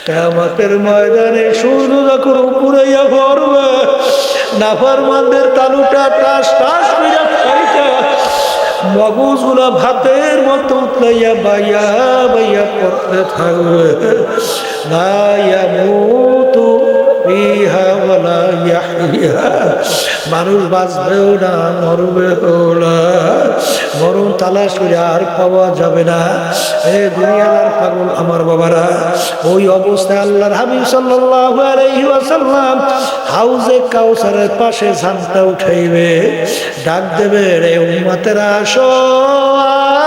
কিয়ামতের ময়দানে সূর্য যখন উপরাইয়া পড়বে, নাফরমানদের তালুটা টাস টাস কইরা খাইতা মগজগুলা ভাতের মতো উতলাইয়া বাইয়া বাইয়া পড়তে থাকবে। লা ইয়ামুতু ফিহা ওয়ালা ইয়াহইয়া, মানুষ বাঁচবেও না মরবেও না, মরণ তালাশ করে আর পাওয়া যাবে না। এ দুনিয়ার পাগল আমার বাবারা, ওই অবস্থায় আল্লাহর হাবিব সাল্লাল্লাহু আলাইহি ওয়াসাল্লাম হাউজে কাউসারের পাশে ঝান্ডা উঠাইবে, ডাক দেবে, রে উম্মতেরা আসো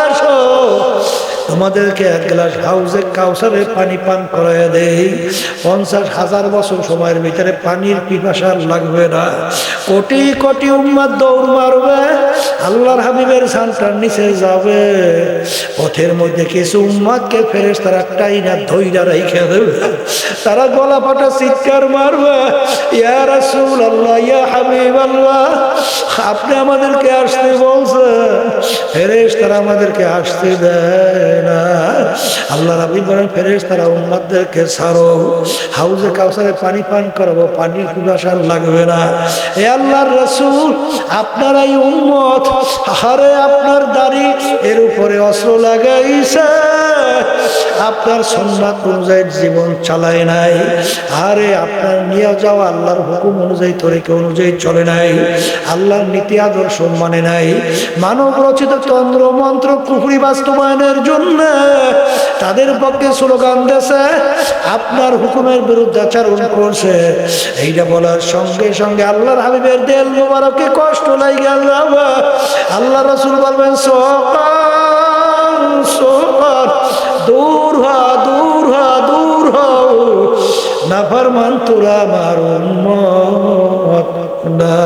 আসো, তোমাদেরকে এক গ্লাস হাউজে কাউসারের পানি পান করাইয়া দেই। 50,000 বছর সময়ের ভিতরে পানির পিপাসা লাগবে না। কোটি কোটি উম্মত দৌড় মারবে, আল্লাহর হাবিবের ছানটার নিচে যাবে। পথের মধ্যে কিছু উম্মতকে ফেরেশতারা টাইনা ধইরা রাইখা দেবে, তারা গলা ফাটা চিৎকার মারবে, ইয়া রাসূলুল্লাহ, ইয়া হাবিবাল্লাহ, আপনি আমাদেরকে আসতে বলছেন, ফেরেশতারা আমাদেরকে আসতে দেয় না। আল্লাহর হাবিব বলেন, ফেরেশতারা উম্মতদেরকে ছাড়ো, হাউজে কাউসারে পানি পান করাবো, পানির পিপাসা লাগবে না। এ আল্লাহর রাসূল, আপনার এই উম্মত, হারে আপনার দাড়ি এর উপরে অস্ত্র লাগাইছে, আপনার সুন্নাত অনুযায়ী জীবন চালায় নাই, আরে আপনার নিয়ে যাওয়া আল্লাহর হুকুম অনুযায়ী তরিকা অনুযায়ী চলে নাই, আল্লাহর নীতি আদর্শ মানে নাই, মানব রচিত তন্ত্র মন্ত্র কুফরি বাস্তবায়নের জন্য তাদের পক্ষে স্লোগান দিয়েছে, আপনার হুকুমের বিরুদ্ধে আচরণ করছে। এইটা বলার সঙ্গে সঙ্গে আল্লাহর হাবিবের দেল মোবারকে কষ্ট লাগে। আল্লাহ রাসূল বলবেন, সোকার সোকার, দূর হ দূর হ দূর হ, নাফরমান তোরা আমার উম্মত না।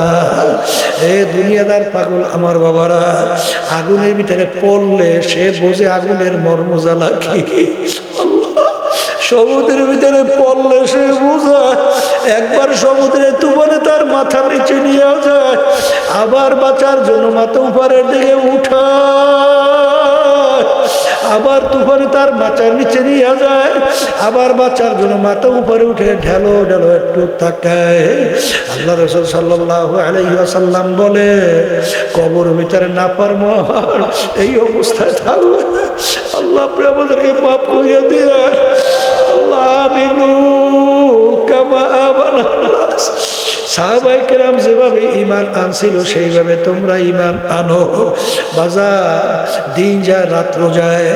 এ দুনিয়াদার পাগল আমার বাবারা, আগুনের ভিতরে পড়লে সে বোঝে আগুনের মর্ম জ্বালা কি। সমুদ্রের ভিতরে পড়লে সে বোঝে, একবার সমুদ্রে তুফানে তার মাথা নিচে নিয়ে যায়, আবার বাঁচার জন্য মাথা উপরের দিকে উঠা, আবার তুফানে তার মাথার নিচে নিয়ে যায়, আবার বাঁচার জন্য মাথা উপরে উঠে ঢেলো ঢেলো একটু তাকায়। আল্লাহ রাসূল সাল্লাল্লাহু আলাইহি ওয়াসাল্লাম বলে, কবর ভিতরে নাফরমান এই অবস্থায় থাকবে, আল্লাহ আপনি আমাদেরকে মাফ করে দিয়ে, আল্লাহ আমিনু কামা আমানা নাস। সাহাবায়ে কেরাম যেভাবে ঈমান আনছিল সেইভাবে তোমরা ঈমান আনো। বাজার দিন যায় রাত্র যায়,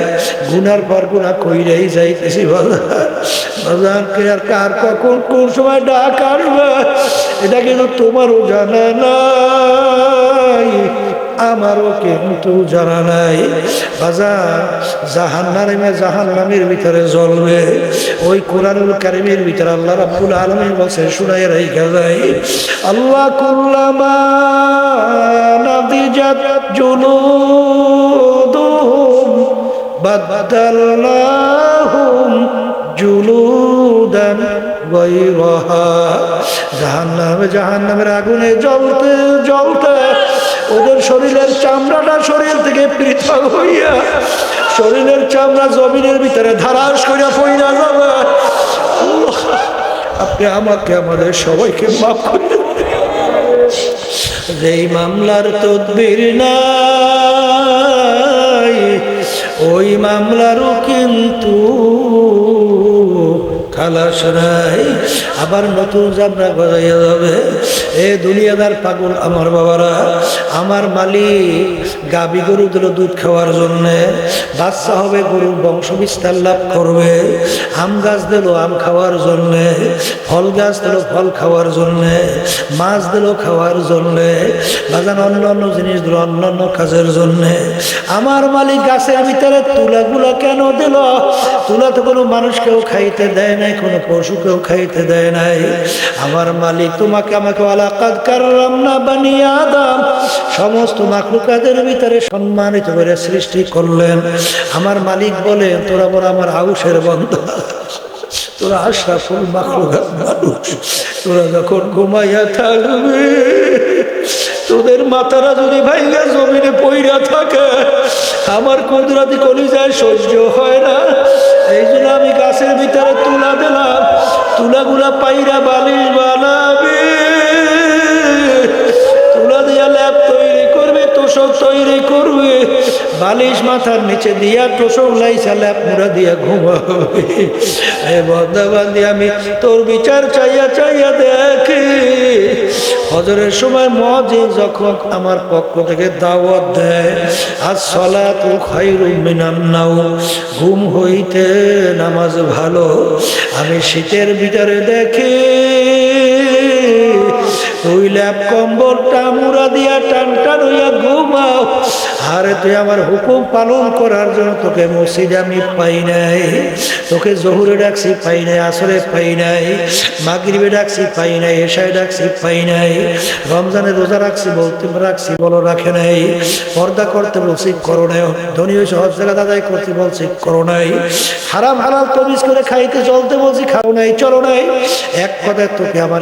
গুনার পর গুনাহ কইরাই যাইতেছি। বাজার কে আর কার কখন কোন সময় ডাক আসবে এটা কিন্তু তোমারও জানা নাই, আমারও কিন্তু জানা নাই। বাজার জাহান্নামের ভিতরে জ্বলবে, ওই কোরআনুল কারীমের ভিতরে আল্লাহ রাব্বুল আলামিন বলছে, শুনাইয়া রাইখা যায়, আল্লাহ কুল্লামা নাদিজাত জুলুদুহুম বাদদালনাহুম জুলুদান গায়রাহা। জাহান্নামের আগুনে জ্বলতে জ্বলতে ওদের শরীরের চামড়াটা শরীর থেকে পৃথক হইয়া শরীরের চামড়া জমিনের ভিতরে ধারাস কইরা পইরা যাবে। আপনি আমাকে আমাদের সবাইকে মাফ করে যেই মামলার তদবির নাই, ওই মামলারও কিন্তু খালাস নাই, আবার নতুন জামরা গজাইয়া যাবে। এ দুনিয়াদার পাগল আমার বাবারা, আমার মালিক গাবি গরু দিল দুধ খাওয়ার জন্যে, বাচ্চা হবে গরুর বংশ বিস্তার লাভ করবে, আম গাছ দিল আম খাওয়ার জন্যে, ফল গাছ দিল ফল খাওয়ার জন্যে, মাছ দিল খাওয়ার জন্যে, বাজান অন্য অন্য জিনিস দিল অন্য অন্য কাজের জন্যে। আমার মালিক গাছের ভিতরে তুলাগুলো কেন দিল? তুলা তো কোনো মানুষকেও খাইতে দেয় নাই, কোনো পশুকেও খাইতে দেয় নাই। আমার মালিক তোমাকে আমাকে ওয়ালাকাদ কাররামনা বানি আদম, সমস্ত মাখলুকাতের ভিতরে সম্মানিত করে সৃষ্টি করলেন। আমার মালিক বলে, তোরা বড় আমার আউশের বন্ধু, তোরা আশরাফুল মাখলুকাত মানুষ, তোরা যখন ঘুমাইয়া থাকবে তোদের মাথারা যদি ভাইঙ্গা জমিনে পইরা থাকে, আমার কুদরতি কলিজায় সহ্য হয় না। এই জন্য আমি গাছের ভিতরে তুলা দিলাম, তুলাগুলা পাইরা বালিশ বানাবে, তুলা দিয়া ল্যাপ তৈরি করবে, তোষক তৈরি করবে, বালিশ মাথার নিচে দিয়া তোষক লাইসা ল্যাপ মুড়া দিয়া ঘুমাবে। এ বন্দাবান্দি আমি তোর বিচার চাইয়া চাইয়া দেখি, হজরের সময় মুয়াজ্জিন যখন আমার পক্ষ থেকে দাওয়াত দেয়, আসসালাতু খায়রুম মিনান নাওম, ঘুম হইতে নামাজ ভালো, আমি শীতের ভিতরে দেখি তুই ল্যাপ কম্বলটা মুড়া দিয়া টান টান হইয়া ঘুমাও। আরে তুই আমার হুকুম পালন করার জন্য তোকে মসজিদে আমি পাই নাই, তোকে জোহরে ডাকছি পাই নাই, আসরে পাই নাই, মাগরিবে ডাকছি পাই নাই, এশায় ডাকছি পাই নাই, রমজানে রোজা রাখছি বলতে রাখছি বলো রাখে নাই, পর্দা করতে বলছি করো নাই, ধনী হয়েছে হজ জাকাত আদায় করতে বলছি করো নাই, হারাম হালাল তমিজ করে খাইতে চলতে বলছি খাও নাই চলো নাই। এক কথায় তোকে আমার